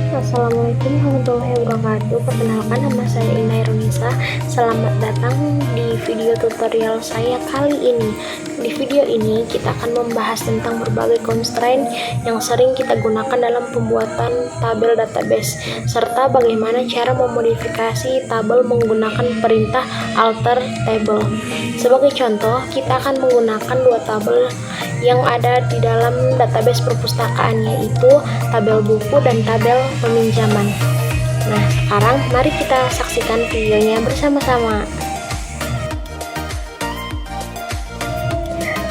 Assalamualaikum warahmatullahi wabarakatuh. Perkenalkan, nama saya Ina Irunisa. Selamat datang di video tutorial saya kali ini. Di video ini kita akan membahas tentang berbagai constraint yang sering kita gunakan dalam pembuatan tabel database, serta bagaimana cara memodifikasi tabel menggunakan perintah alter table. Sebagai contoh, kita akan menggunakan dua tabel yang ada di dalam database perpustakaan, yaitu tabel buku dan tabel peminjaman. Nah, sekarang mari kita saksikan videonya bersama-sama.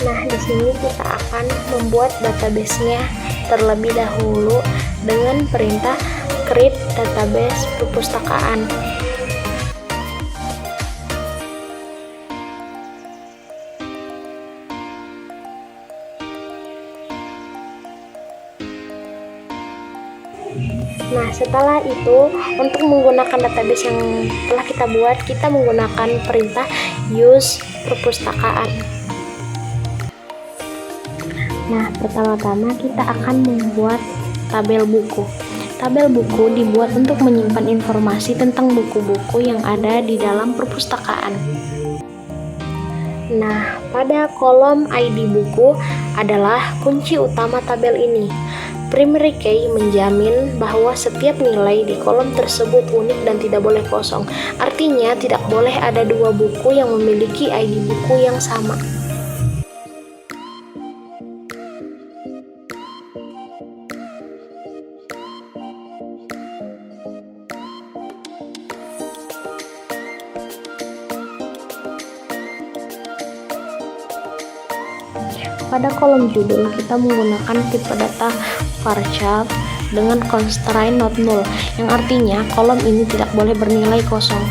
Nah, di sini kita akan membuat database-nya terlebih dahulu dengan perintah create database perpustakaan. Nah, setelah itu, untuk menggunakan database yang telah kita buat, kita menggunakan perintah use perpustakaan. Nah, pertama-tama kita akan membuat tabel buku. Tabel buku dibuat untuk menyimpan informasi tentang buku-buku yang ada di dalam perpustakaan. Nah, pada kolom ID buku adalah kunci utama tabel ini. Primary key menjamin bahwa setiap nilai di kolom tersebut unik dan tidak boleh kosong. Artinya, tidak boleh ada dua buku yang memiliki ID buku yang sama. Pada kolom judul, kita menggunakan tipe data varchar dengan constraint not null, yang artinya kolom ini tidak boleh bernilai kosong.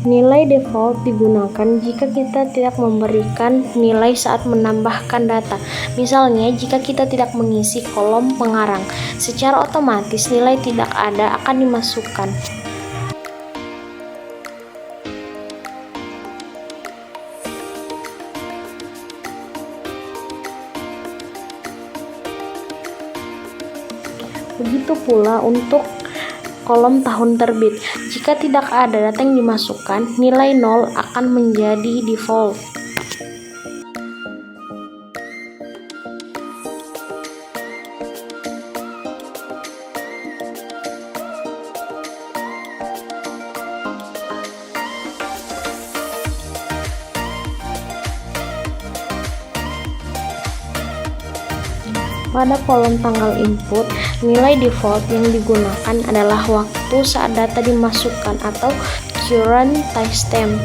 Nilai default digunakan jika kita tidak memberikan nilai saat menambahkan data. Misalnya, jika kita tidak mengisi kolom pengarang, secara otomatis nilai tidak ada akan dimasukkan. Begitu pula untuk kolom tahun terbit. Jika tidak ada data yang dimasukkan, nilai 0 akan menjadi default. Pada kolom tanggal input, nilai default yang digunakan adalah waktu saat data dimasukkan atau current timestamp.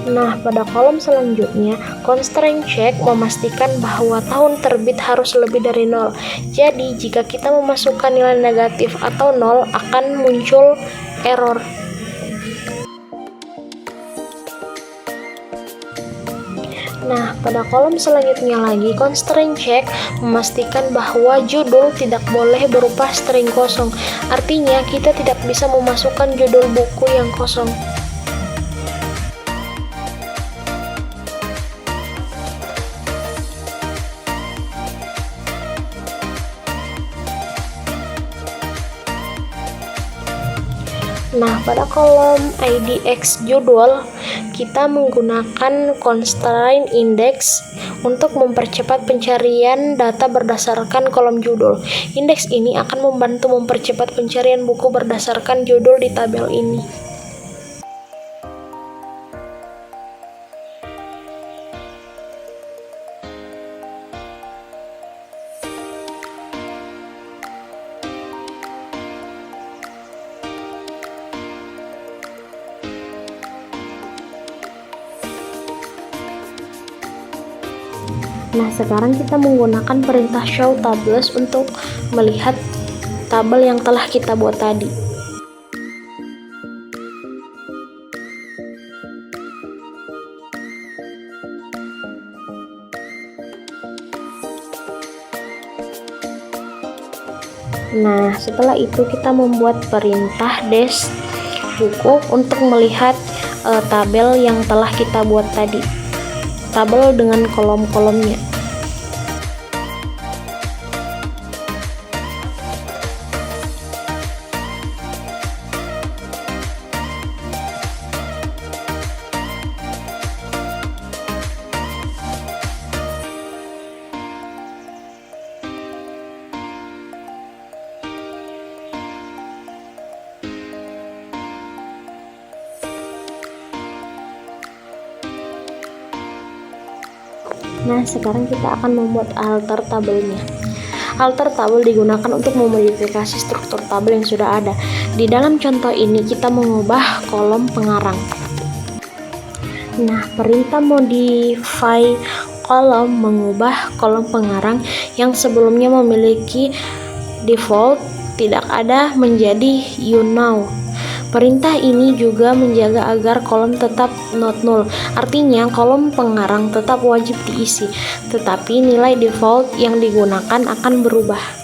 Nah, pada kolom selanjutnya, constraint check memastikan bahwa tahun terbit harus lebih dari 0. Jadi, jika kita memasukkan nilai negatif atau 0, akan muncul error. Nah, pada kolom selanjutnya lagi, constraint check memastikan bahwa judul tidak boleh berupa string kosong. Artinya, kita tidak bisa memasukkan judul buku yang kosong. Nah, pada kolom IDX judul, kita menggunakan constraint index untuk mempercepat pencarian data berdasarkan kolom judul. Indeks ini akan membantu mempercepat pencarian buku berdasarkan judul di tabel ini. Nah, sekarang kita menggunakan perintah show tables untuk melihat tabel yang telah kita buat tadi. Nah, setelah itu kita membuat perintah dash buku untuk melihat tabel yang telah kita buat tadi. Tabel dengan kolom-kolomnya. Nah, sekarang kita akan membuat alter tabelnya. Alter tabel digunakan untuk memodifikasi struktur tabel yang sudah ada. Di dalam contoh ini kita mengubah kolom pengarang. Nah, perintah modify kolom mengubah kolom pengarang yang sebelumnya memiliki default tidak ada menjadi you know. Perintah ini juga menjaga agar kolom tetap not null, artinya kolom pengarang tetap wajib diisi, tetapi nilai default yang digunakan akan berubah.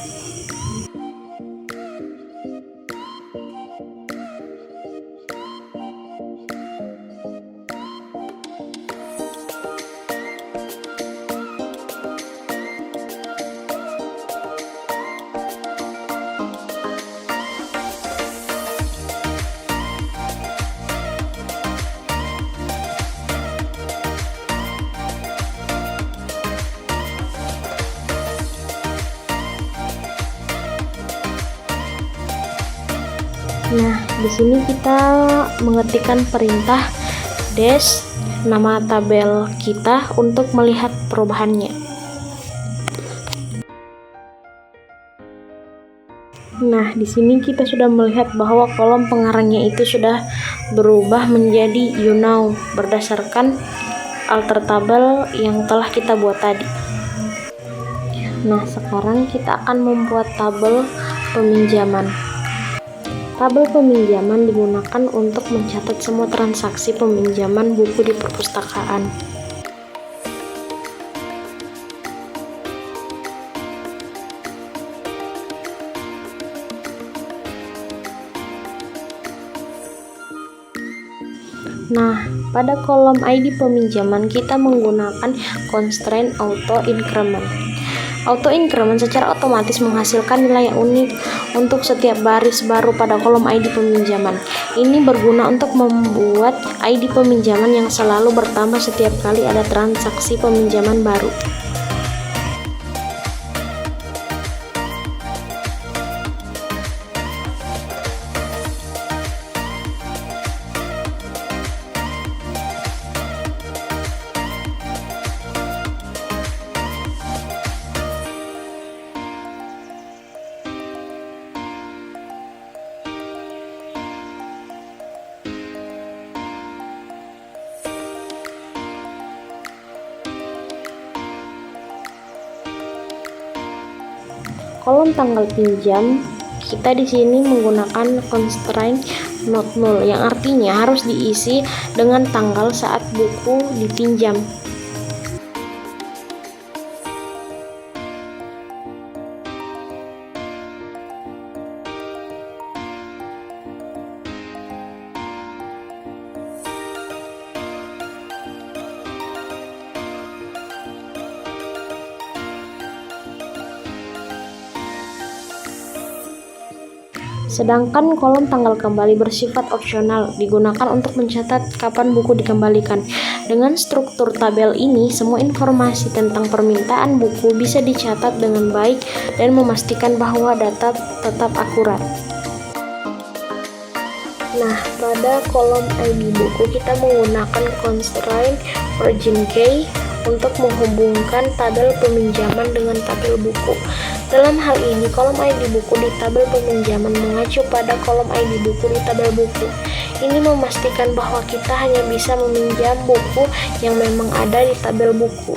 Nah, di sini kita mengetikkan perintah dash nama tabel kita untuk melihat perubahannya. Nah, di sini kita sudah melihat bahwa kolom pengarangnya itu sudah berubah menjadi you know berdasarkan alter tabel yang telah kita buat tadi. Nah, sekarang kita akan membuat tabel peminjaman. Tabel peminjaman digunakan untuk mencatat semua transaksi peminjaman buku di perpustakaan. Nah, pada kolom ID peminjaman kita menggunakan constraint auto increment. Auto increment secara otomatis menghasilkan nilai yang unik untuk setiap baris baru pada kolom ID peminjaman. Ini berguna untuk membuat ID peminjaman yang selalu bertambah setiap kali ada transaksi peminjaman baru. Kolom tanggal pinjam kita di sini menggunakan constraint not null yang artinya harus diisi dengan tanggal saat buku dipinjam. Sedangkan kolom tanggal kembali bersifat opsional, digunakan untuk mencatat kapan buku dikembalikan. Dengan struktur tabel ini, semua informasi tentang permintaan buku bisa dicatat dengan baik dan memastikan bahwa data tetap akurat. Nah, pada kolom ID buku kita menggunakan constraint origin key untuk menghubungkan tabel peminjaman dengan tabel buku. Dalam hal ini, kolom ID buku di tabel peminjaman mengacu pada kolom ID buku di tabel buku. Ini memastikan bahwa kita hanya bisa meminjam buku yang memang ada di tabel buku.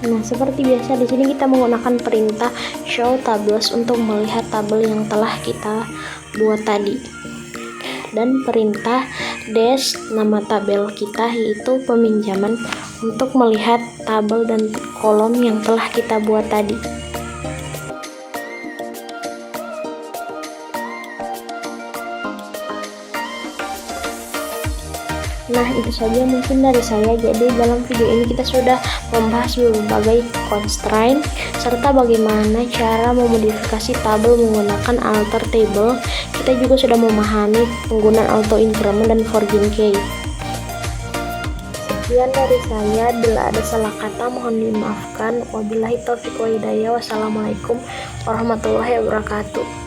Nah, seperti biasa di sini kita menggunakan perintah show tables untuk melihat tabel yang telah kita buat tadi. Dan perintah dash nama tabel kita yaitu peminjaman untuk melihat tabel dan kolom yang telah kita buat tadi. Nah, itu saja mungkin dari saya. Jadi dalam video ini kita sudah membahas berbagai constraint serta bagaimana cara memodifikasi tabel menggunakan alter table. Kita juga sudah memahami penggunaan auto increment dan forging key. Sekian dari saya, bila ada salah kata mohon dimaafkan. Wabillahi taufiq wa hidayah. Wassalamualaikum warahmatullahi wabarakatuh.